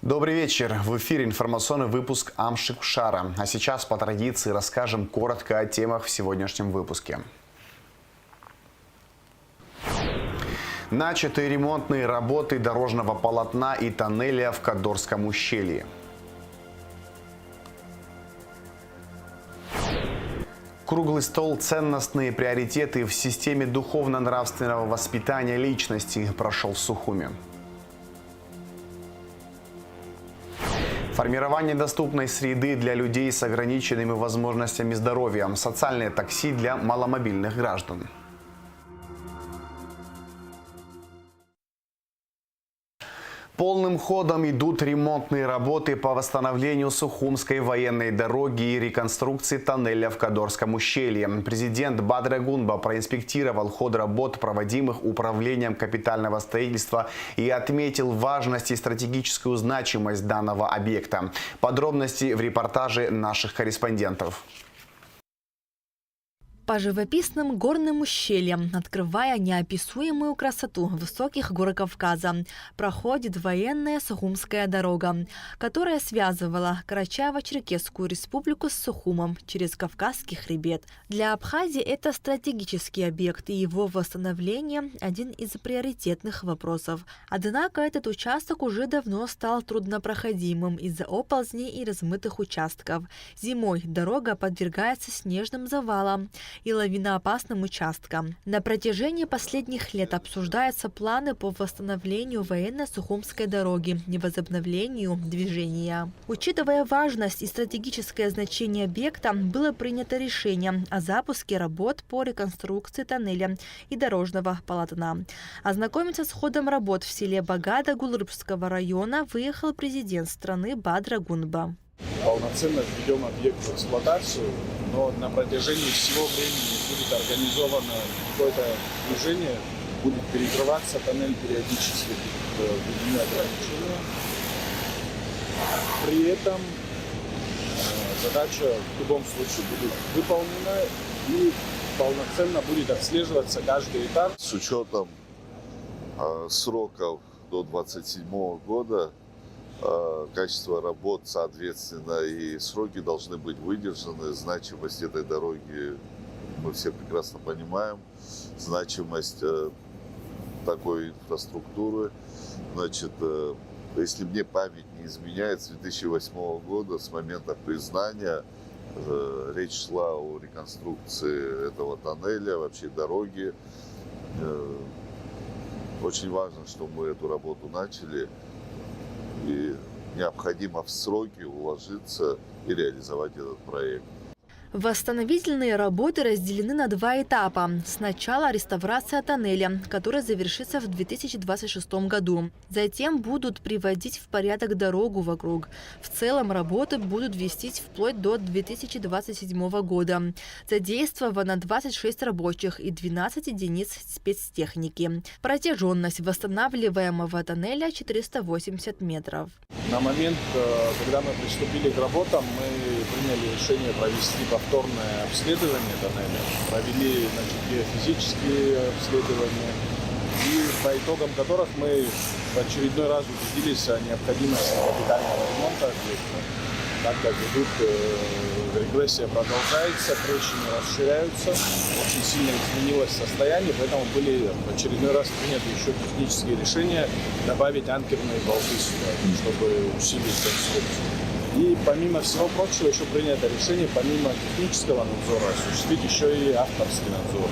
Добрый вечер. В эфире информационный выпуск Амшикшара. А сейчас по традиции расскажем коротко о темах в сегодняшнем выпуске. Начаты ремонтные работы дорожного полотна и тоннеля в Кадорском ущелье. Круглый стол «Ценностные приоритеты в системе духовно-нравственного воспитания личности» прошел в Сухуми. Формирование доступной среды для людей с ограниченными возможностями здоровья. Социальное такси для маломобильных граждан. Полным ходом идут ремонтные работы по восстановлению Сухумской военной дороги и реконструкции тоннеля в Кадорском ущелье. Президент Бадре Гунба проинспектировал ход работ, проводимых Управлением капитального строительства, и отметил важность и стратегическую значимость данного объекта. Подробности в репортаже наших корреспондентов. По живописным горным ущельям, открывая неописуемую красоту высоких гор Кавказа, проходит военная Сухумская дорога, которая связывала Карачаево-Черкесскую республику с Сухумом через Кавказский хребет. Для Абхазии это стратегический объект, и его восстановление – один из приоритетных вопросов. Однако этот участок уже давно стал труднопроходимым из-за оползней и размытых участков. Зимой дорога подвергается снежным завалам и лавиноопасным участкам. На протяжении последних лет обсуждаются планы по восстановлению военно-Сухумской дороги и возобновлению движения. Учитывая важность и стратегическое значение объекта, было принято решение о запуске работ по реконструкции тоннеля и дорожного полотна. Ознакомиться с ходом работ в селе Багада Гулрыбского района выехал президент страны Бадре Гунба. Полноценно введем объект в эксплуатацию, но на протяжении всего времени будет организовано какое-то движение, будет перекрываться тоннель периодически, введены ограничения. При этом задача в любом случае будет выполнена и полноценно будет отслеживаться каждый этап. С учетом сроков до 2027 года качество работ, соответственно, и сроки должны быть выдержаны. Значимость этой дороги мы все прекрасно понимаем. Значимость такой инфраструктуры. Значит, если мне память не изменяет, с 2008 года, с момента признания, речь шла о реконструкции этого тоннеля, вообще дороги. Очень важно, что мы эту работу начали. И необходимо в сроки уложиться и реализовать этот проект. Восстановительные работы разделены на два этапа. Сначала реставрация тоннеля, которая завершится в 2026 году. Затем будут приводить в порядок дорогу вокруг. В целом работы будут вестись вплоть до 2027 года. Задействовано 26 рабочих и 12 единиц спецтехники. Протяженность восстанавливаемого тоннеля 480 метров. На момент, когда мы приступили к работам, мы приняли решение провести повторное обследование тоннеля, провели геофизические обследования, и по итогам которых мы в очередной раз убедились о необходимости капитального ремонта объекта, так как регрессия продолжается, трещины расширяются, очень сильно изменилось состояние, поэтому были в очередной раз приняты еще технические решения добавить анкерные болты сюда, чтобы усилить конструкцию. И помимо всего прочего еще принято решение, помимо технического надзора, осуществить еще и авторский надзор,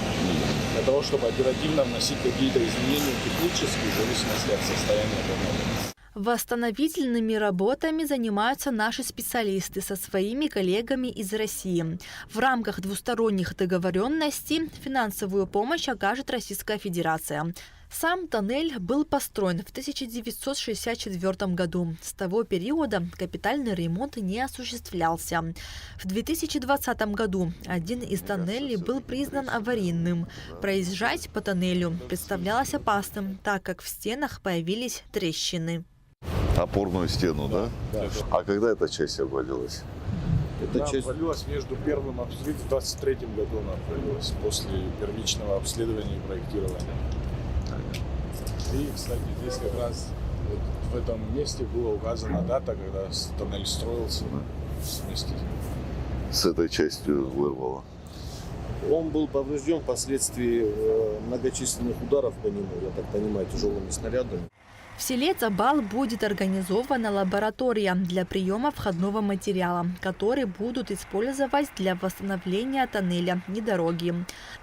для того, чтобы оперативно вносить какие-то изменения технические в зависимости от состояния тоннеля. Восстановительными работами занимаются наши специалисты со своими коллегами из России. В рамках двусторонних договоренностей финансовую помощь окажет Российская Федерация. Сам тоннель был построен в 1964 году. С того периода капитальный ремонт не осуществлялся. В 2020 году один из тоннелей был признан аварийным. Проезжать по тоннелю представлялось опасным, так как в стенах появились трещины. Опорную стену, да? Да. А когда эта часть обвалилась? Эта часть обвалилась между первым обследованием, в 2023 году она обвалилась, после первичного обследования и проектирования. И, кстати, здесь как раз вот в этом месте была указана дата, когда тоннель строился вместе. С этой частью вырвало. Он был поврежден впоследствии многочисленных ударов по нему, я так понимаю, тяжелыми снарядами. В селе Цабал будет организована лаборатория для приема входного материала, который будут использовать для восстановления тоннеля и дороги.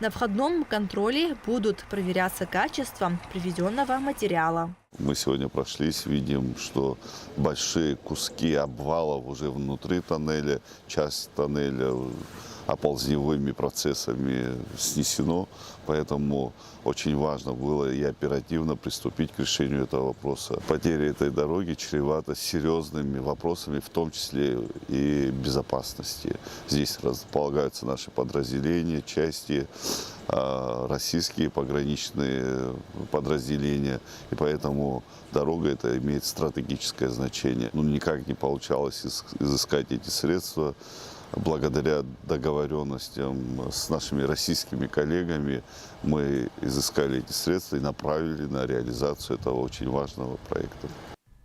На входном контроле будут проверяться качество привезенного материала. Мы сегодня прошлись, видим, что большие куски обвалов уже внутри тоннеля, часть тоннеля оползневыми процессами снесено, поэтому очень важно было и оперативно приступить к решению этого вопроса. Потеря этой дороги чревата серьезными вопросами, в том числе и безопасности. Здесь располагаются наши подразделения, части, российские пограничные подразделения, и поэтому дорога эта имеет стратегическое значение. Ну, никак не получалось изыскать эти средства. Благодаря договоренностям с нашими российскими коллегами мы изыскали эти средства и направили на реализацию этого очень важного проекта.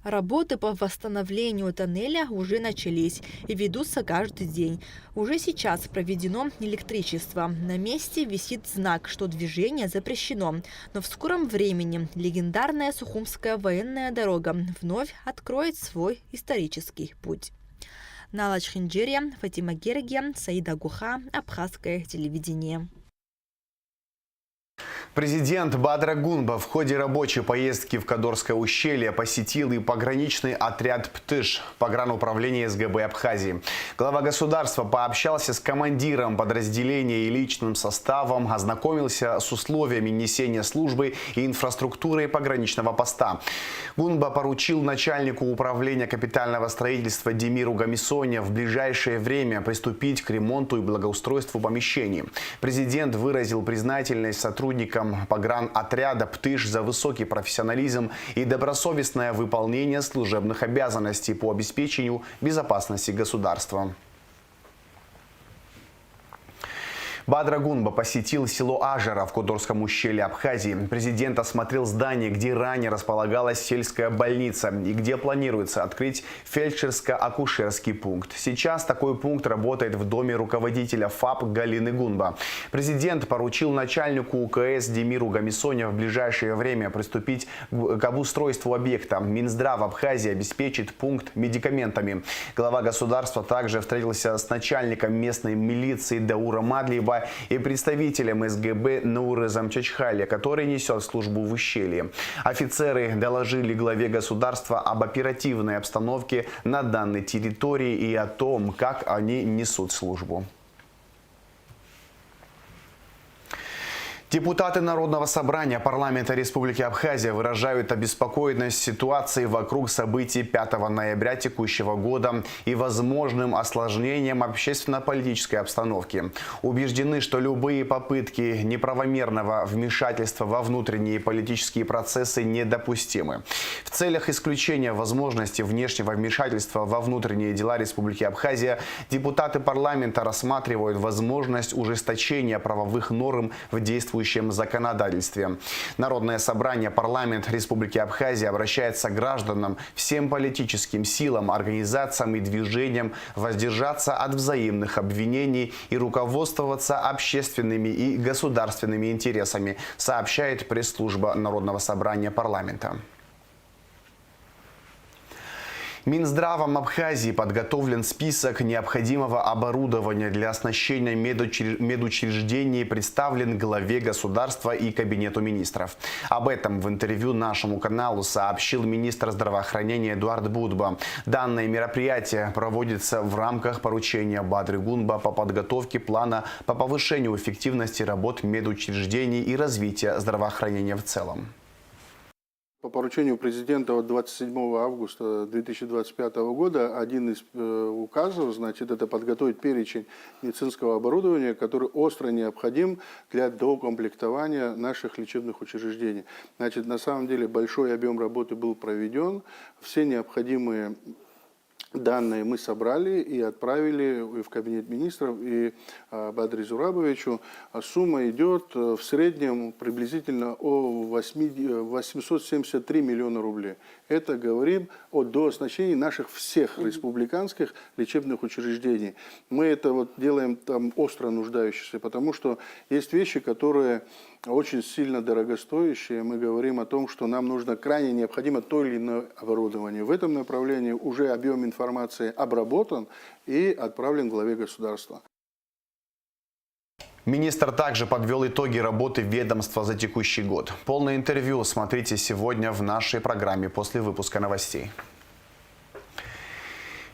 Работы по восстановлению тоннеля уже начались и ведутся каждый день. Уже сейчас проведено электричество. На месте висит знак, что движение запрещено. Но в скором времени легендарная Сухумская военная дорога вновь откроет свой исторический путь. Нала Чхинджерия, Фатима Герге, Саида Гуха, Абхазское телевидение. Президент Бадр Гунба в ходе рабочей поездки в Кадорское ущелье посетил и пограничный отряд «Птыш» погрануправления СГБ Абхазии. Глава государства пообщался с командиром подразделения и личным составом, ознакомился с условиями несения службы и инфраструктурой пограничного поста. Гунба поручил начальнику управления капитального строительства Демиру Гамисоне в ближайшее время приступить к ремонту и благоустройству помещений. Президент выразил признательность сотрудникам погранотряда «Птыш» за высокий профессионализм и добросовестное выполнение служебных обязанностей по обеспечению безопасности государства. Бадр Гунба посетил село Ажара в Кодорском ущелье Абхазии. Президент осмотрел здание, где ранее располагалась сельская больница и где планируется открыть фельдшерско-акушерский пункт. Сейчас такой пункт работает в доме руководителя ФАП Галины Гунба. Президент поручил начальнику УКС Демиру Гамисоне в ближайшее время приступить к обустройству объекта. Минздрав Абхазии обеспечит пункт медикаментами. Глава государства также встретился с начальником местной милиции Даура Мадлиева и представителем СГБ Наурызом Чачхали, который несет службу в ущелье. Офицеры доложили главе государства об оперативной обстановке на данной территории и о том, как они несут службу. Депутаты Народного собрания парламента Республики Абхазия выражают обеспокоенность ситуацией вокруг событий 5 ноября текущего года и возможным осложнением общественно-политической обстановки. Убеждены, что любые попытки неправомерного вмешательства во внутренние политические процессы недопустимы. В целях исключения возможности внешнего вмешательства во внутренние дела Республики Абхазия депутаты парламента рассматривают возможность ужесточения правовых норм в действующем законодательстве. Народное собрание парламент Республики Абхазия обращается к гражданам, всем политическим силам, организациям и движениям воздержаться от взаимных обвинений и руководствоваться общественными и государственными интересами, сообщает пресс-служба Народного собрания парламента. Минздравом Абхазии подготовлен список необходимого оборудования для оснащения медучреждений, представлен главе государства и Кабинету министров. Об этом в интервью нашему каналу сообщил министр здравоохранения Эдуард Будба. Данное мероприятие проводится в рамках поручения Бадры Гунба по подготовке плана по повышению эффективности работ медучреждений и развития здравоохранения в целом. По поручению президента от 27 августа 2025 года один из указов, значит, это подготовить перечень медицинского оборудования, который остро необходим для доукомплектования наших лечебных учреждений. Значит, на самом деле большой объем работы был проведен, все необходимые данные мы собрали и отправили в кабинет министров и Бадре Зурабовичу. Сумма идет в среднем приблизительно о 873 миллиона рублей. Это говорим о дооснащении наших всех республиканских лечебных учреждений. Мы это вот делаем там остро нуждающиеся, потому что есть вещи, которые очень сильно дорогостоящие. Мы говорим о том, что нам нужно крайне необходимо то или иное оборудование. В этом направлении уже объем информации обработан и отправлен главе государства. Министр также подвел итоги работы ведомства за текущий год. Полное интервью смотрите сегодня в нашей программе после выпуска новостей.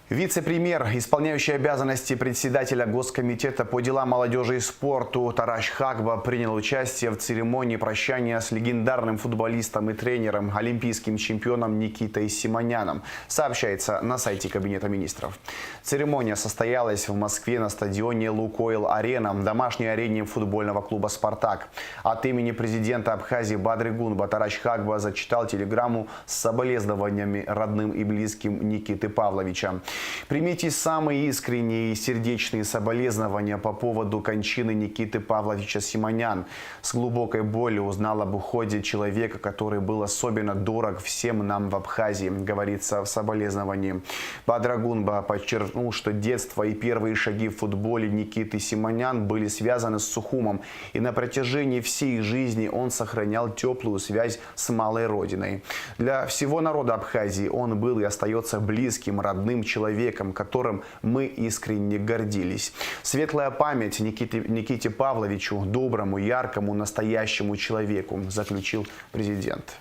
Вице-премьер, исполняющий обязанности председателя Госкомитета по делам молодежи и спорту Тараш Хагба принял участие в церемонии прощания с легендарным футболистом и тренером, олимпийским чемпионом Никитой Симоняном, сообщается на сайте Кабинета министров. Церемония состоялась в Москве на стадионе «Лукойл-Арена», домашней арене футбольного клуба «Спартак». От имени президента Абхазии Бадре Гунба Тараш Хагба зачитал телеграмму с соболезнованиями родным и близким Никиты Павловича. Примите самые искренние и сердечные соболезнования по поводу кончины Никиты Павловича Симонян. С глубокой болью узнал об уходе человека, который был особенно дорог всем нам в Абхазии, говорится в соболезновании. Бадре Гунба подчеркнул, что детство и первые шаги в футболе Никиты Симонян были связаны с Сухумом, и на протяжении всей жизни он сохранял теплую связь с малой родиной. Для всего народа Абхазии он был и остается близким, родным человеком, которым мы искренне гордились. Светлая память Никите Павловичу, доброму, яркому, настоящему человеку, заключил президент.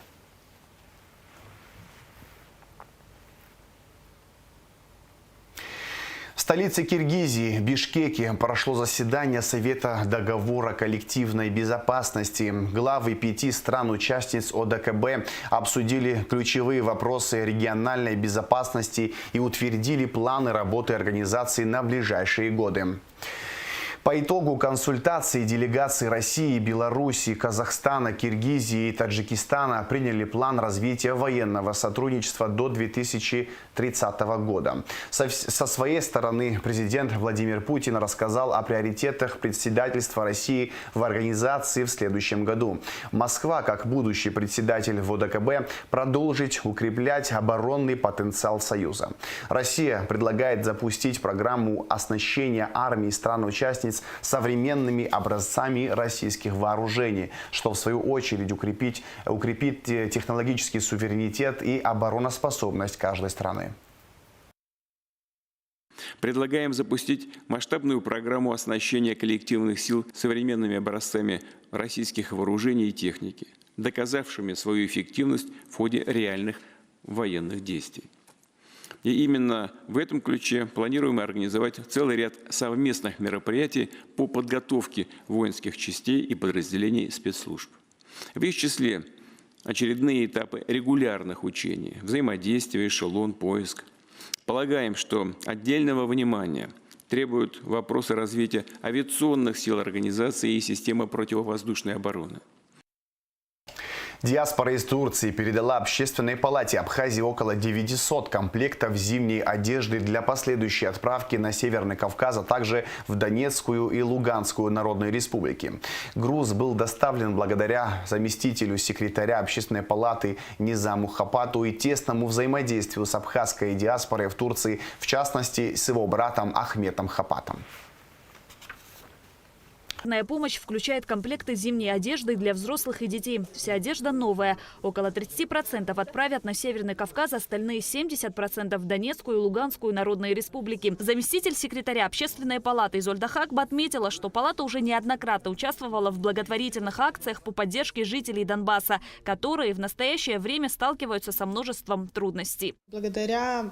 В столице Киргизии, Бишкеке, прошло заседание Совета договора коллективной безопасности. Главы 5 стран-участниц ОДКБ обсудили ключевые вопросы региональной безопасности и утвердили планы работы организации на ближайшие годы. По итогу консультаций делегации России, Беларуси, Казахстана, Киргизии и Таджикистана приняли план развития военного сотрудничества до 2030 года. Со своей стороны президент Владимир Путин рассказал о приоритетах председательства России в организации в следующем году. Москва, как будущий председатель в ОДКБ, продолжит укреплять оборонный потенциал Союза. Россия предлагает запустить программу оснащения армии стран-участниц современными образцами российских вооружений, что в свою очередь укрепит технологический суверенитет и обороноспособность каждой страны. Предлагаем запустить масштабную программу оснащения коллективных сил современными образцами российских вооружений и техники, доказавшими свою эффективность в ходе реальных военных действий. И именно в этом ключе планируем организовать целый ряд совместных мероприятий по подготовке воинских частей и подразделений спецслужб. В их числе очередные этапы регулярных учений, взаимодействие, эшелон, поиск. Полагаем, что отдельного внимания требуют вопросы развития авиационных сил организации и системы противовоздушной обороны. Диаспора из Турции передала Общественной палате Абхазии около 900 комплектов зимней одежды для последующей отправки на Северный Кавказ, а также в Донецкую и Луганскую народные республики. Груз был доставлен благодаря заместителю секретаря Общественной палаты Низаму Хапату и тесному взаимодействию с абхазской диаспорой в Турции, в частности, с его братом Ахметом Хапатом. Помощь включает комплекты зимней одежды для взрослых и детей. Вся одежда новая. Около 30% отправят на Северный Кавказ, остальные 70% в Донецкую и Луганскую народные республики. Заместитель секретаря Общественной палаты Изольда Хагба отметила, что палата уже неоднократно участвовала в благотворительных акциях по поддержке жителей Донбасса, которые в настоящее время сталкиваются со множеством трудностей. Благодаря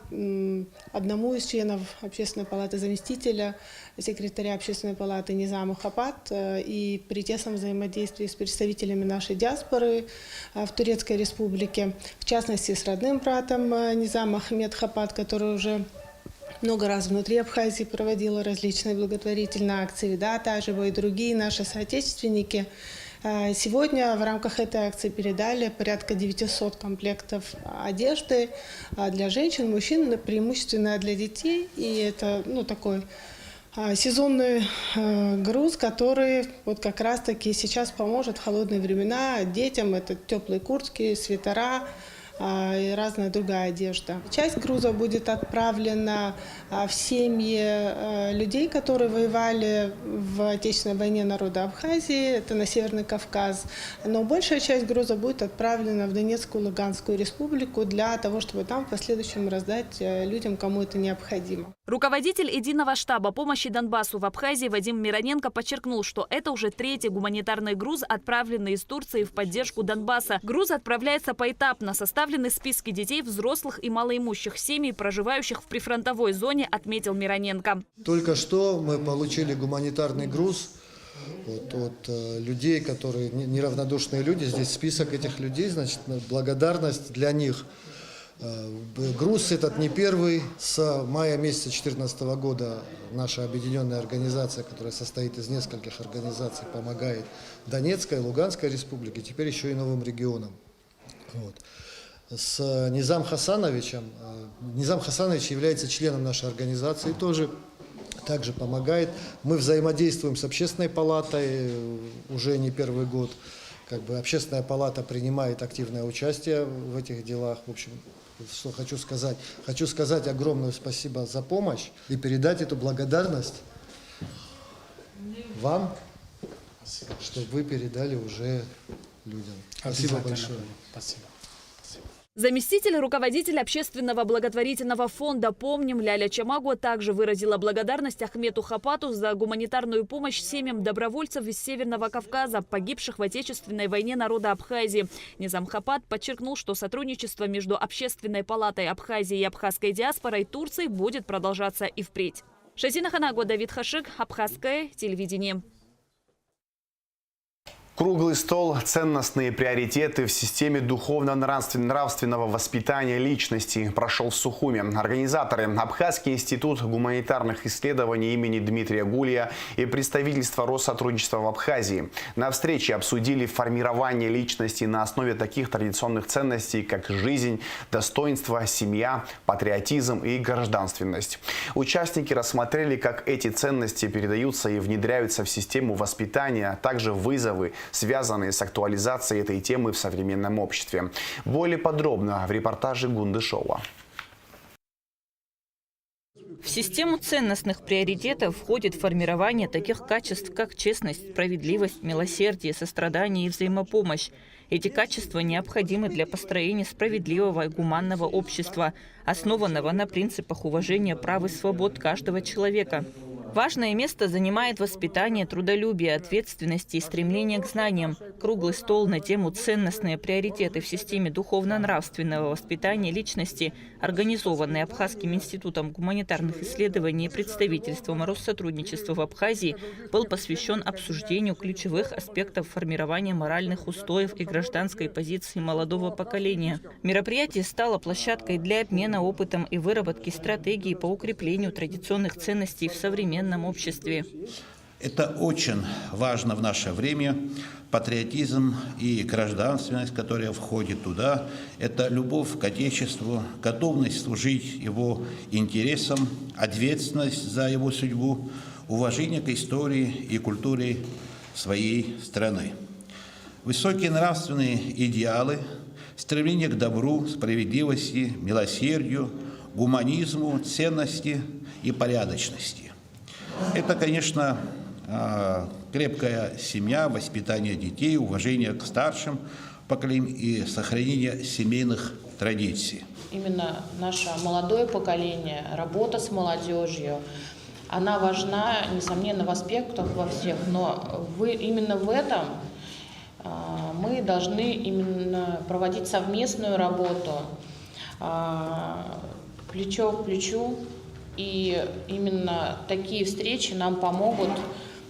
одному из членов Общественной палаты, заместителя секретаря Общественной палаты Низаму Хапат, и при тесном взаимодействии с представителями нашей диаспоры в Турецкой республике, в частности с родным братом Низам Ахмед Хапат, который уже много раз внутри Абхазии проводила различные благотворительные акции, да, также и другие наши соотечественники Сегодня в рамках этой акции передали порядка 900 комплектов одежды для женщин, мужчин, преимущественно для детей. И это такой сезонный груз, который вот как раз-таки сейчас поможет в холодные времена детям. Это теплые куртки, свитера и разная другая одежда. Часть груза будет отправлена в семьи людей, которые воевали в Отечественной войне народа Абхазии, это на Северный Кавказ. Но большая часть груза будет отправлена в Донецкую и Луганскую республику для того, чтобы там в последующем раздать людям, кому это необходимо. Руководитель единого штаба помощи Донбассу в Абхазии Вадим Мироненко подчеркнул, что это уже третий гуманитарный груз, отправленный из Турции в поддержку Донбасса. Груз отправляется поэтапно. Составлены списки детей, взрослых и малоимущих семей, проживающих в прифронтовой зоне, отметил Мироненко. Только что мы получили гуманитарный груз от людей, которые неравнодушные люди. Здесь список этих людей, значит, благодарность для них. Груз этот не первый. С мая месяца 2014 года наша объединенная организация, которая состоит из нескольких организаций, помогает Донецкой и Луганской республике, теперь еще и новым регионам. Вот. С Низам Хасановичем. Низам Хасанович является членом нашей организации, также помогает. Мы взаимодействуем с Общественной палатой уже не первый год. Общественная палата принимает активное участие в этих делах. В общем, что хочу сказать. Хочу сказать огромное спасибо за помощь и передать эту благодарность вам, чтобы вы передали уже людям. Спасибо большое. Спасибо. Заместитель руководителя общественного благотворительного фонда «Помним» Ляля Чамагу также выразила благодарность Ахмету Хапату за гуманитарную помощь семьям добровольцев из Северного Кавказа, погибших в Отечественной войне народа Абхазии. Низам Хапат подчеркнул, что сотрудничество между Общественной палатой Абхазии и абхазской диаспорой Турции будет продолжаться и впредь. Шазина Ханаго, Давид Хашик, Абхазское телевидение. Круглый стол «Ценностные приоритеты в системе духовно-нравственного воспитания личности» прошел в Сухуме. Организаторы – Абхазский институт гуманитарных исследований имени Дмитрия Гулия и представительство Россотрудничества в Абхазии. На встрече обсудили формирование личности на основе таких традиционных ценностей, как жизнь, достоинство, семья, патриотизм и гражданственность. Участники рассмотрели, как эти ценности передаются и внедряются в систему воспитания, а также вызовы, связанные с актуализацией этой темы в современном обществе. Более подробно в репортаже Гундышова. В систему ценностных приоритетов входит формирование таких качеств, как честность, справедливость, милосердие, сострадание и взаимопомощь. Эти качества необходимы для построения справедливого и гуманного общества, основанного на принципах уважения прав и свобод каждого человека. Важное место занимает воспитание трудолюбия, ответственности и стремления к знаниям. Круглый стол на тему «Ценностные приоритеты в системе духовно-нравственного воспитания личности», организованный Абхазским институтом гуманитарных исследований и представительством Россотрудничества в Абхазии, был посвящен обсуждению ключевых аспектов формирования моральных устоев и гражданской позиции молодого поколения. Мероприятие стало площадкой для обмена опытом и выработки стратегий по укреплению традиционных ценностей в современном обществе. Это очень важно в наше время. Патриотизм и гражданственность, которая входит туда, это любовь к Отечеству, готовность служить его интересам, ответственность за его судьбу, уважение к истории и культуре своей страны. Высокие нравственные идеалы, стремление к добру, справедливости, милосердию, гуманизму, ценности и порядочности. Это, конечно, крепкая семья, воспитание детей, уважение к старшим поколениям и сохранение семейных традиций. Именно наше молодое поколение, работа с молодежью, она важна, несомненно, в аспектах во всех, но именно в этом мы должны именно проводить совместную работу, плечо к плечу. И именно такие встречи нам помогут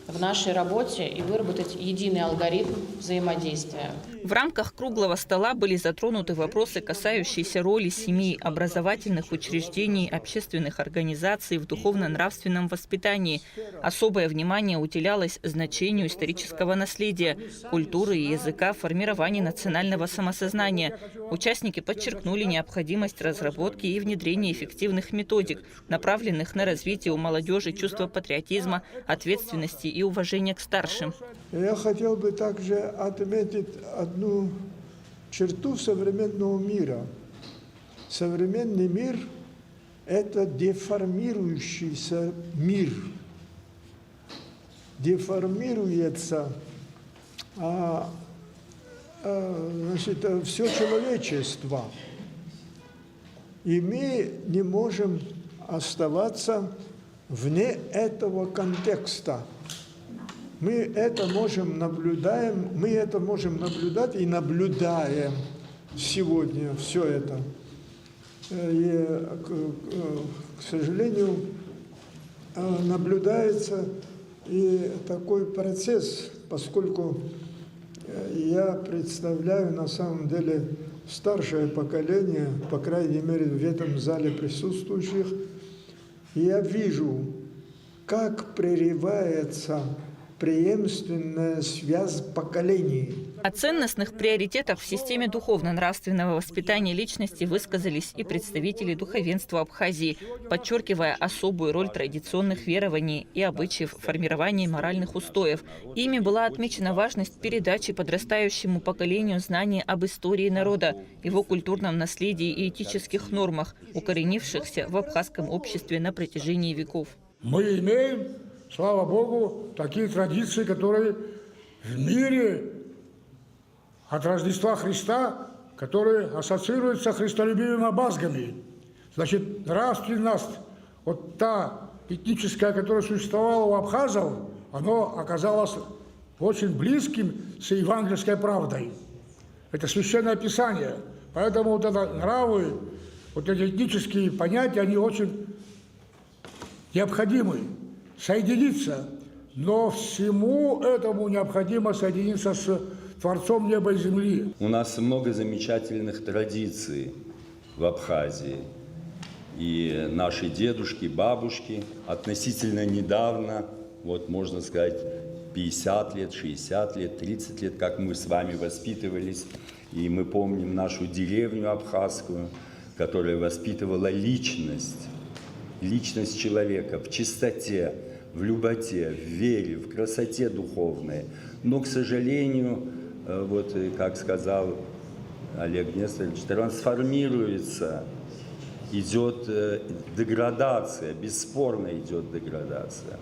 в нашей работе и выработать единый алгоритм взаимодействия. В рамках круглого стола были затронуты вопросы, касающиеся роли семей, образовательных учреждений, общественных организаций в духовно-нравственном воспитании. Особое внимание уделялось значению исторического наследия, культуры и языка в формировании национального самосознания. Участники подчеркнули необходимость разработки и внедрения эффективных методик, направленных на развитие у молодежи чувства патриотизма, ответственности и уважения к старшим. Я хотел бы также отметить одну черту современного мира. Современный мир – это деформирующийся мир. Деформируется все человечество. И мы не можем оставаться вне этого контекста. Мы это можем наблюдать и наблюдаем сегодня все это. И, к сожалению, наблюдается и такой процесс, поскольку я представляю на самом деле старшее поколение, по крайней мере в этом зале присутствующих, и я вижу, как прерывается преемственная связь поколений. О ценностных приоритетах в системе духовно-нравственного воспитания личности высказались и представители духовенства Абхазии, подчеркивая особую роль традиционных верований и обычаев в формировании моральных устоев. Ими была отмечена важность передачи подрастающему поколению знаний об истории народа, его культурном наследии и этических нормах, укоренившихся в абхазском обществе на протяжении веков. Мы имеем, слава Богу, такие традиции, которые в мире от Рождества Христа, которые ассоциируются с христолюбивыми абазгами. Значит, нравственность, вот та этническая, которая существовала у абхазов, она оказалась очень близким с евангельской правдой. Это священное писание. Поэтому вот это нравы, вот эти этнические понятия, они очень необходимы. Соединиться, но всему этому необходимо соединиться с Творцом неба и земли. У нас много замечательных традиций в Абхазии. И наши дедушки, бабушки относительно недавно, вот можно сказать, 50 лет, 60 лет, 30 лет, как мы с вами воспитывались. И мы помним нашу деревню абхазскую, которая воспитывала личность человека в чистоте, в люботе, в вере, в красоте духовной. Но, к сожалению, вот как сказал Олег Несторович, трансформируется, идет деградация, бесспорно идет деградация.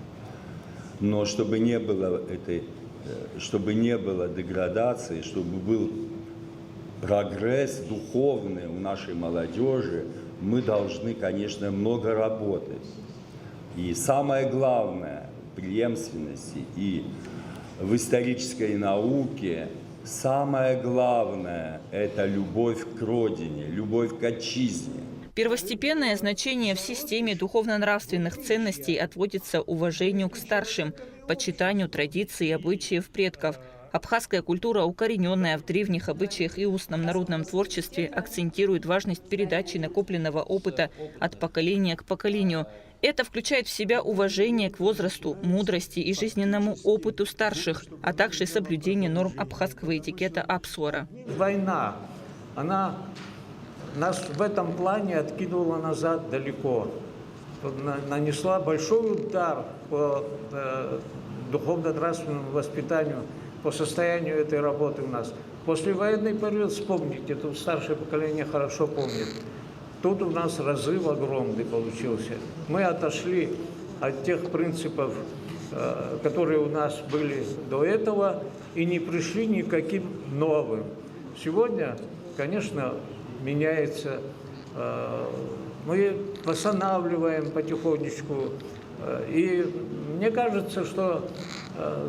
Но чтобы не было деградации, чтобы был прогресс духовный у нашей молодежи, мы должны, конечно, много работать. И самое главное в преемственности и в исторической науке, самое главное – это любовь к родине, любовь к отчизне. Первостепенное значение в системе духовно-нравственных ценностей отводится уважению к старшим, почитанию традиций и обычаев предков. Абхазская культура, укорененная в древних обычаях и устном народном творчестве, акцентирует важность передачи накопленного опыта от поколения к поколению. Это включает в себя уважение к возрасту, мудрости и жизненному опыту старших, а также соблюдение норм абхазского этикета Апсуара. Война, она нас в этом плане откидывала назад далеко, нанесла большой удар по духовно-нравственному воспитанию, по состоянию этой работы у нас. Послевоенный период, вспомните, тут старшее поколение хорошо помнит. Тут у нас разрыв огромный получился. Мы отошли от тех принципов, которые у нас были до этого, и не пришли ни к каким новым. Сегодня, конечно, меняется. Мы восстанавливаем потихонечку. И мне кажется, что,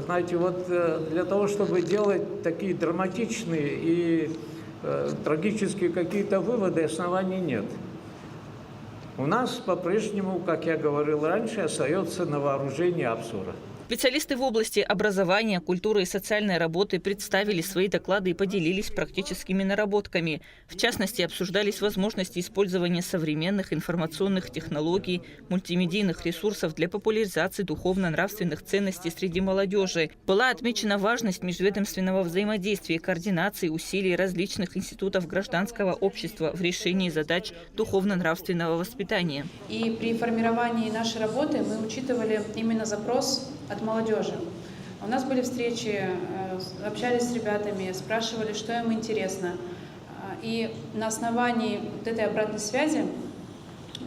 знаете, вот для того, чтобы делать такие драматичные и трагические какие-то выводы, оснований нет. У нас по-прежнему, как я говорил раньше, остается на вооружении Апсуара. Специалисты в области образования, культуры и социальной работы представили свои доклады и поделились практическими наработками. В частности, обсуждались возможности использования современных информационных технологий, мультимедийных ресурсов для популяризации духовно-нравственных ценностей среди молодежи. Была отмечена важность межведомственного взаимодействия и координации усилий различных институтов гражданского общества в решении задач духовно-нравственного воспитания. И при формировании нашей работы мы учитывали именно запрос от молодежи. У нас были встречи, общались с ребятами, спрашивали, что им интересно. И на основании вот этой обратной связи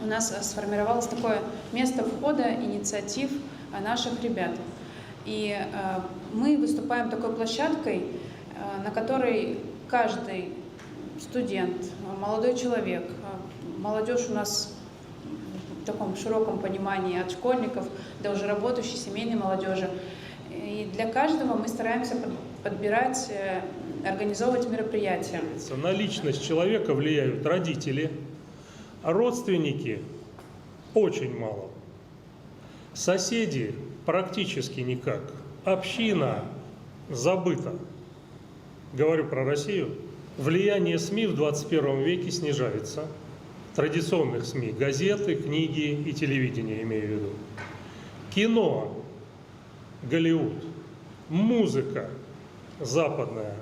у нас сформировалось такое место входа инициатив наших ребят. И мы выступаем такой площадкой, на которой каждый студент, молодой человек, молодежь у нас в таком широком понимании от школьников до уже работающей семейной молодежи. И для каждого мы стараемся подбирать, организовывать мероприятия. На личность человека влияют родители, а родственники очень мало. Соседи практически никак. Община забыта. Говорю про Россию. Влияние СМИ в 21 веке снижается. Традиционных СМИ, газеты, книги и телевидение, имею в виду. Кино, Голливуд, музыка западная,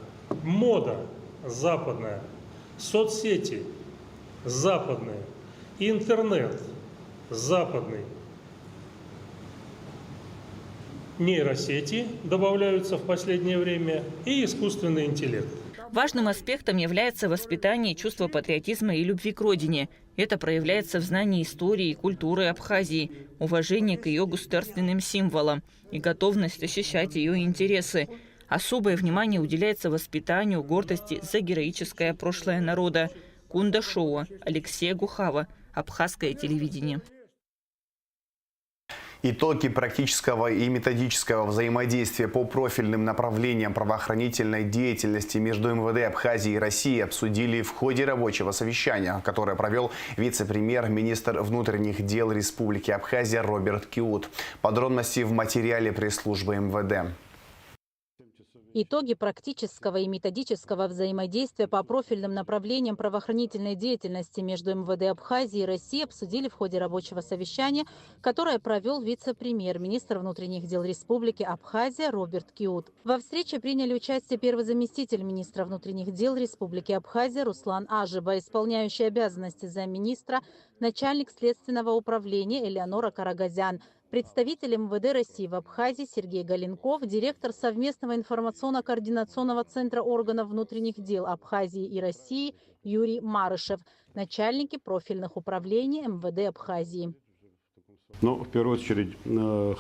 мода западная, соцсети западные, интернет западный, нейросети добавляются в последнее время и искусственный интеллект. Важным аспектом является воспитание чувства патриотизма и любви к родине. Это проявляется в знании истории и культуры Абхазии, уважении к ее государственным символам и готовность защищать ее интересы. Особое внимание уделяется воспитанию гордости за героическое прошлое народа. Кунда Шоу, Алексея Гухава, Абхазское телевидение. Итоги практического и методического взаимодействия по профильным направлениям правоохранительной деятельности между МВД Абхазии и России обсудили в ходе рабочего совещания, которое провел вице-премьер-министр внутренних дел Республики Абхазия Роберт Киут. Подробности в материале пресс-службы МВД. Итоги практического и методического взаимодействия по профильным направлениям правоохранительной деятельности между МВД Абхазии и России обсудили в ходе рабочего совещания, которое провел вице-премьер-министр внутренних дел Республики Абхазия Роберт Киут. Во встрече приняли участие первый заместитель министра внутренних дел Республики Абхазия Руслан Ажиба, исполняющий обязанности замминистра, начальник следственного управления Элеонора Карагазян, представитель МВД России в Абхазии Сергей Галенков, директор совместного информационно-координационного центра органов внутренних дел Абхазии и России Юрий Марышев, начальники профильных управлений МВД Абхазии. Но в первую очередь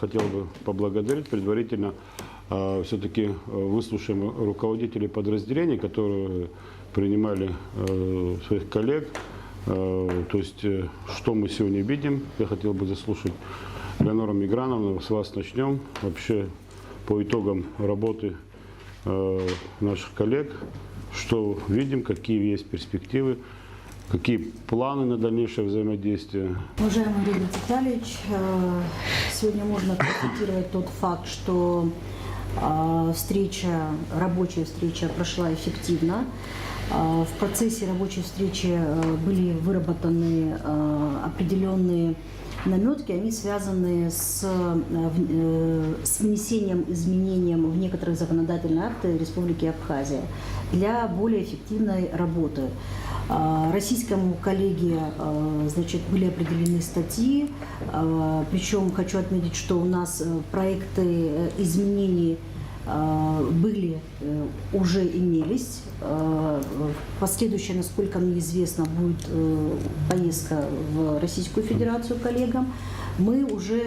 хотел бы поблагодарить предварительно. Все-таки выслушаем руководителей подразделений, которые принимали своих коллег. То есть, что мы сегодня видим, я хотел бы заслушать Леонора Миграновна, с вас начнем. Вообще по итогам работы наших коллег, что видим, какие есть перспективы, какие планы на дальнейшее взаимодействие. Уважаемый Роберт Витальевич, сегодня можно констатировать тот факт, что рабочая встреча прошла эффективно. В процессе рабочей встречи были выработаны определенные наметки, они связаны с внесением изменений в некоторые законодательные акты Республики Абхазия для более эффективной работы. Российскому коллеге, были определены статьи, причем хочу отметить, что у нас проекты изменений уже имелись. Последующая, насколько мне известно, будет поездка в Российскую Федерацию коллегам. Мы уже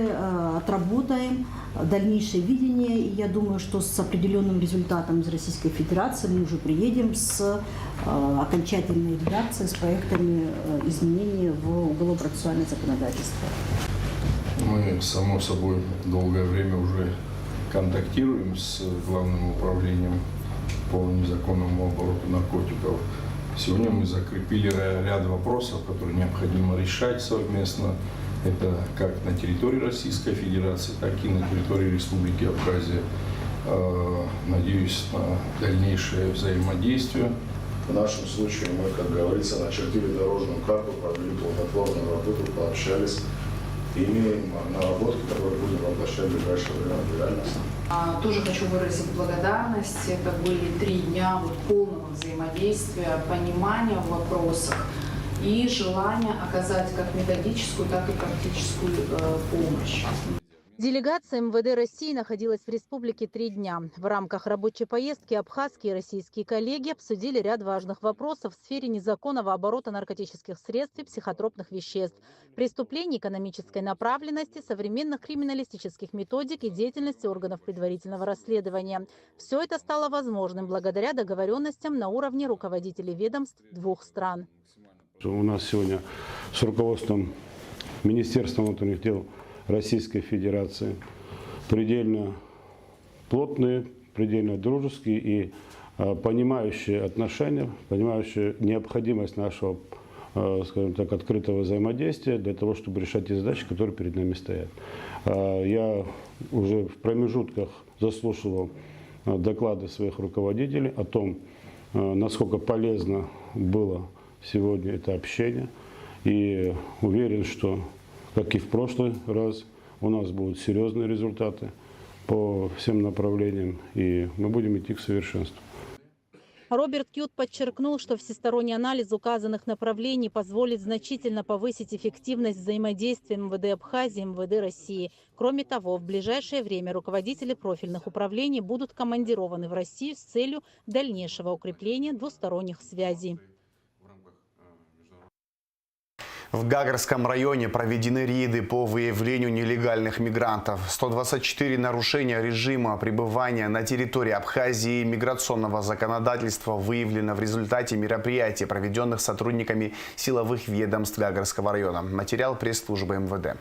отработаем дальнейшее видение, и я думаю, что с определенным результатом из Российской Федерации мы уже приедем с окончательной редакцией, с проектами изменений в уголовно-процессуальное законодательство. Мы, само собой, долгое время уже контактируем с Главным управлением по незаконному обороту наркотиков. Сегодня мы закрепили ряд вопросов, которые необходимо решать совместно Это как на территории Российской Федерации, так и на территории Республики Абхазия. Надеюсь на дальнейшее взаимодействие. В нашем случае мы, как говорится, начертили дорожную карту, провели плодотворную работу, пообщались и имеем наработки, которые будем воплощать в ближайшее время в реальность. Тоже хочу выразить благодарность. Это были 3 дня полного взаимодействия, понимания в вопросах и желания оказать как методическую, так и практическую помощь. Делегация МВД России находилась в республике 3 дня. В рамках рабочей поездки абхазские и российские коллеги обсудили ряд важных вопросов в сфере незаконного оборота наркотических средств и психотропных веществ, преступлений экономической направленности, современных криминалистических методик и деятельности органов предварительного расследования. Все это стало возможным благодаря договоренностям на уровне руководителей ведомств 2 стран. У нас сегодня с руководством Министерства внутренних дел Российской Федерации предельно плотные, предельно дружеские и понимающие отношения, понимающие необходимость нашего, скажем так, открытого взаимодействия для того, чтобы решать те задачи, которые перед нами стоят. Я уже в промежутках заслушивал доклады своих руководителей о том, насколько полезно было сегодня это общение, и уверен, что, как и в прошлый раз, у нас будут серьезные результаты по всем направлениям, и мы будем идти к совершенству. Роберт Кют подчеркнул, что всесторонний анализ указанных направлений позволит значительно повысить эффективность взаимодействия МВД Абхазии и МВД России. Кроме того, в ближайшее время руководители профильных управлений будут командированы в Россию с целью дальнейшего укрепления двусторонних связей. В Гагарском районе проведены рейды по выявлению нелегальных мигрантов. 124 нарушения режима пребывания на территории Абхазии и миграционного законодательства выявлено в результате мероприятий, проведенных сотрудниками силовых ведомств Гагарского района. Материал пресс-службы МВД.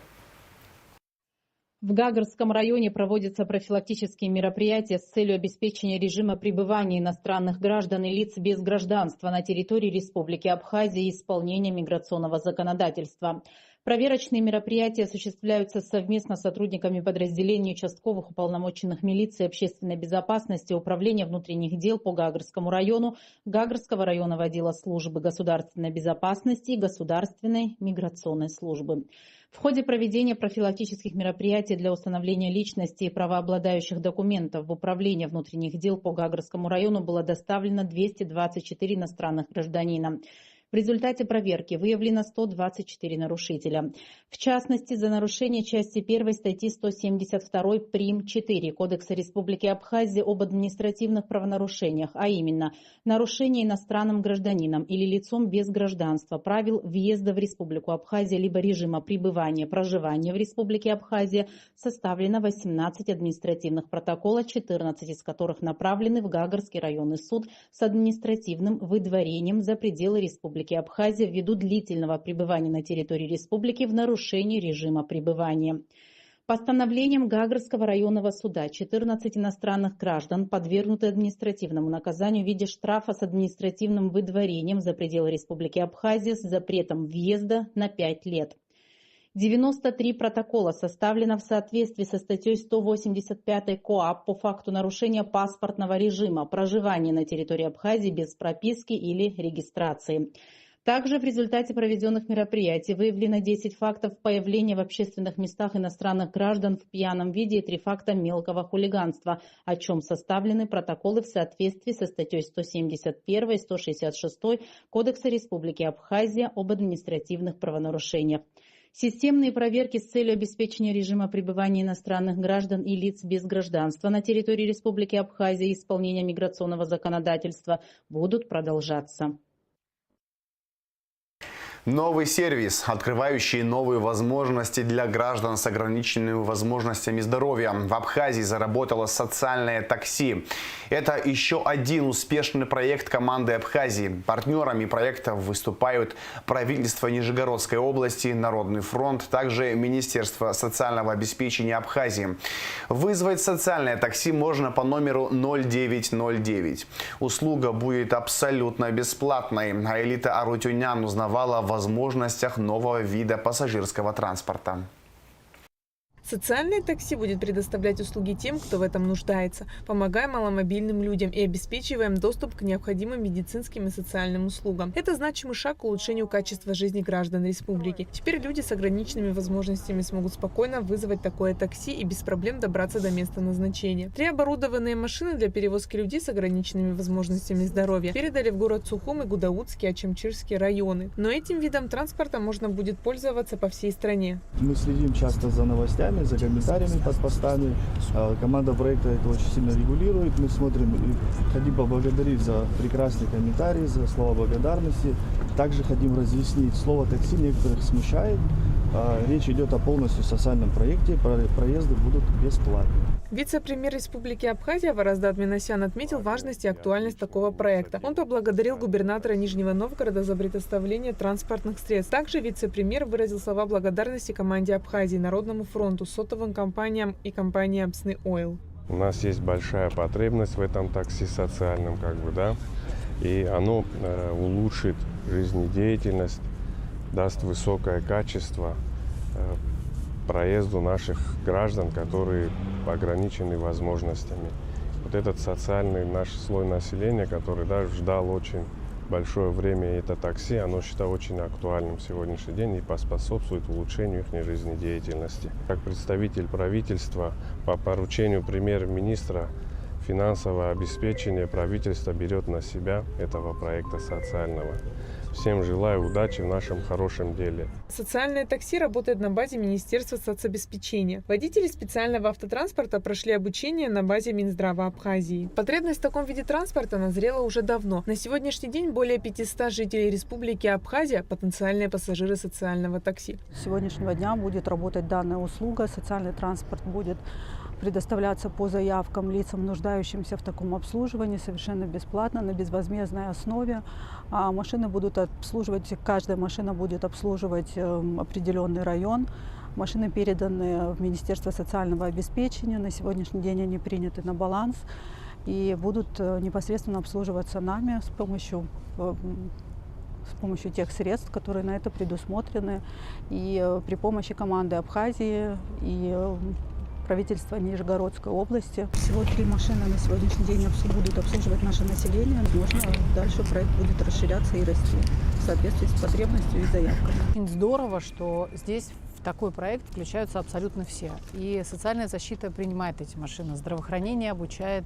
В Гагарском районе проводятся профилактические мероприятия с целью обеспечения режима пребывания иностранных граждан и лиц без гражданства на территории Республики Абхазия и исполнения миграционного законодательства. Проверочные мероприятия осуществляются совместно с сотрудниками подразделений участковых уполномоченных милиции общественной безопасности Управления внутренних дел по Гагарскому району, Гагарского районного отдела службы государственной безопасности и государственной миграционной службы. В ходе проведения профилактических мероприятий для установления личности и правообладающих документов в Управление внутренних дел по Гагарскому району было доставлено 224 иностранных гражданина. В результате проверки выявлено 124 нарушителя. В частности, за нарушение части 1 статьи 172 прим. 4 Кодекса Республики Абхазия об административных правонарушениях, а именно нарушение иностранным гражданином или лицом без гражданства правил въезда в Республику Абхазия либо режима пребывания, проживания в Республике Абхазия, составлено 18 административных протоколов, 14 из которых направлены в Гагарский районный суд с административным выдворением за пределы Республики Абхазия ввиду длительного пребывания на территории республики в нарушении режима пребывания. Постановлением Гагарского районного суда 14 иностранных граждан подвергнуты административному наказанию в виде штрафа с административным выдворением за пределы Республики Абхазия с запретом въезда на 5 лет. 93 протокола составлено в соответствии со статьей 185 КоАП по факту нарушения паспортного режима проживания на территории Абхазии без прописки или регистрации. Также в результате проведенных мероприятий выявлено 10 фактов появления в общественных местах иностранных граждан в пьяном виде и 3 факта мелкого хулиганства, о чем составлены протоколы в соответствии со статьей 171 и 166 Кодекса Республики Абхазия об административных правонарушениях. Системные проверки с целью обеспечения режима пребывания иностранных граждан и лиц без гражданства на территории Республики Абхазия и исполнения миграционного законодательства будут продолжаться. Новый сервис, открывающий новые возможности для граждан с ограниченными возможностями здоровья. В Абхазии заработало социальное такси. Это еще один успешный проект команды Абхазии. Партнерами проекта выступают правительство Нижегородской области, Народный фронт, также Министерство социального обеспечения Абхазии. Вызвать социальное такси можно по номеру 0909. Услуга будет абсолютно бесплатной. Аэлита Арутюнян узнавала возможностях нового вида пассажирского транспорта. Социальное такси будет предоставлять услуги тем, кто в этом нуждается, помогая маломобильным людям и обеспечиваем доступ к необходимым медицинским и социальным услугам. Это значимый шаг к улучшению качества жизни граждан республики. Теперь люди с ограниченными возможностями смогут спокойно вызвать такое такси и без проблем добраться до места назначения. 3 оборудованные машины для перевозки людей с ограниченными возможностями здоровья передали в город Сухум и Гудаутский, Ачамчирский районы. Но этим видом транспорта можно будет пользоваться по всей стране. Мы следим часто за новостями, за комментариями под постами. Команда проекта это очень сильно регулирует. Мы смотрим и хотим поблагодарить за прекрасные комментарии, за слова благодарности. Также хотим разъяснить, слово такси некоторых смущает. Речь идет о полностью социальном проекте, проезды будут бесплатны. Вице-премьер Республики Абхазия Вараздат Минасян отметил важность и актуальность такого проекта. Он поблагодарил губернатора Нижнего Новгорода за предоставление транспортных средств. Также вице-премьер выразил слова благодарности команде Абхазии, Народному фронту, сотовым компаниям и компании Апсны Ойл. У нас есть большая потребность в этом такси социальном, и оно улучшит жизнедеятельность, даст высокое качество проезду наших граждан, которые ограничены возможностями. Вот этот социальный наш слой населения, который ждал очень большое время это такси, оно считаю очень актуальным в сегодняшний день и поспособствует улучшению их жизнедеятельности. Как представитель правительства по поручению премьер-министра финансовое обеспечение правительства берет на себя этого проекта социального. Всем желаю удачи в нашем хорошем деле. Социальное такси работает на базе Министерства соцобеспечения. Водители специального автотранспорта прошли обучение на базе Минздрава Абхазии. Потребность в таком виде транспорта назрела уже давно. На сегодняшний день более 500 жителей Республики Абхазия – потенциальные пассажиры социального такси. С сегодняшнего дня будет работать данная услуга. Социальный транспорт будет предоставляться по заявкам лицам, нуждающимся в таком обслуживании, совершенно бесплатно, на безвозмездной основе. Машины будут обслуживать, каждая машина будет обслуживать определенный район. Машины переданы в Министерство социального обеспечения. На сегодняшний день они приняты на баланс и будут непосредственно обслуживаться нами с помощью тех средств, которые на это предусмотрены, и при помощи команды Абхазии и правительства Нижегородской области. Всего 3 машины на сегодняшний день будут обслуживать наше население. Возможно, дальше проект будет расширяться и расти в соответствии с потребностью и заявками. Очень здорово, что здесь в такой проект включаются абсолютно все. И социальная защита принимает эти машины, здравоохранение обучает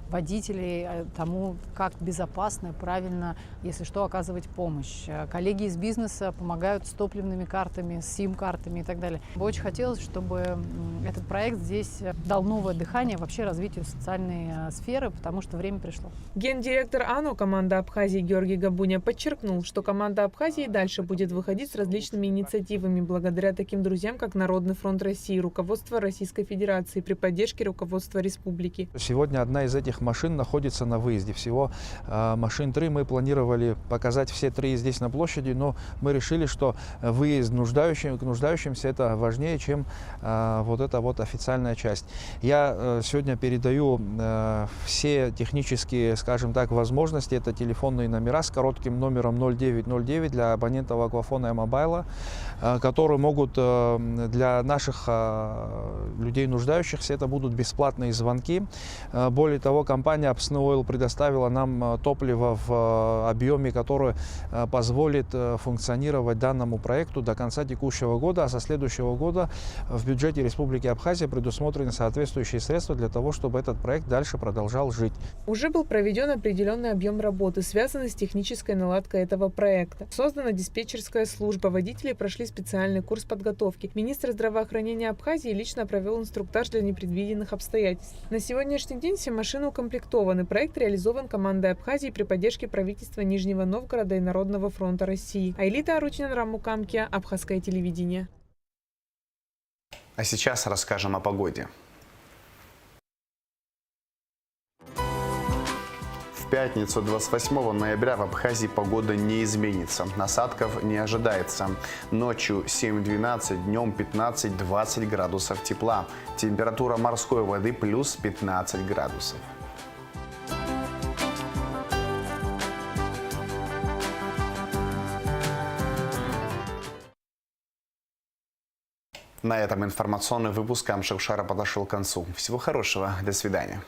водителей тому, как безопасно и правильно, если что, оказывать помощь. Коллеги из бизнеса помогают с топливными картами, с сим-картами и так далее. Очень хотелось, чтобы этот проект здесь дал новое дыхание вообще развитию социальной сферы, потому что время пришло. Гендиректор АНО команды Абхазии Георгий Габуня подчеркнул, что команда Абхазии дальше будет выходить с различными инициативами благодаря таким друзьям, как Народный фронт России, руководство Российской Федерации при поддержке руководства республики. Сегодня одна из этих машин находится на выезде. Всего машин 3. Мы планировали показать все 3 здесь на площади, но мы решили, что выезд к нуждающимся это важнее, чем вот эта вот официальная часть. Я сегодня передаю все технические, скажем так, возможности. Это телефонные номера с коротким номером 0909 для абонентов Аквафона и Мобайла, которые могут для наших людей нуждающихся, это будут бесплатные звонки. Более того, компания Апсны Ойл предоставила нам топливо в объеме, который позволит функционировать данному проекту до конца текущего года, а со следующего года в бюджете Республики Абхазия предусмотрены соответствующие средства для того, чтобы этот проект дальше продолжал жить. Уже был проведен определенный объем работы, связанный с технической наладкой этого проекта. Создана диспетчерская служба, водители прошли специальный курс подготовки. Министр здравоохранения Абхазии лично провел инструктаж для непредвиденных обстоятельств. На сегодняшний день все машины укомплектованы. Проект реализован командой Абхазии при поддержке правительства Нижнего Новгорода и Народного фронта России. Айлита Арутина, Рамукамки, Абхазское телевидение. А сейчас расскажем о погоде. В пятницу 28 ноября в Абхазии погода не изменится. Осадков не ожидается. Ночью 7-12, днем 15-20 градусов тепла. Температура морской воды плюс 15 градусов. На этом информационный выпуск Амшакшара подошел к концу. Всего хорошего. До свидания.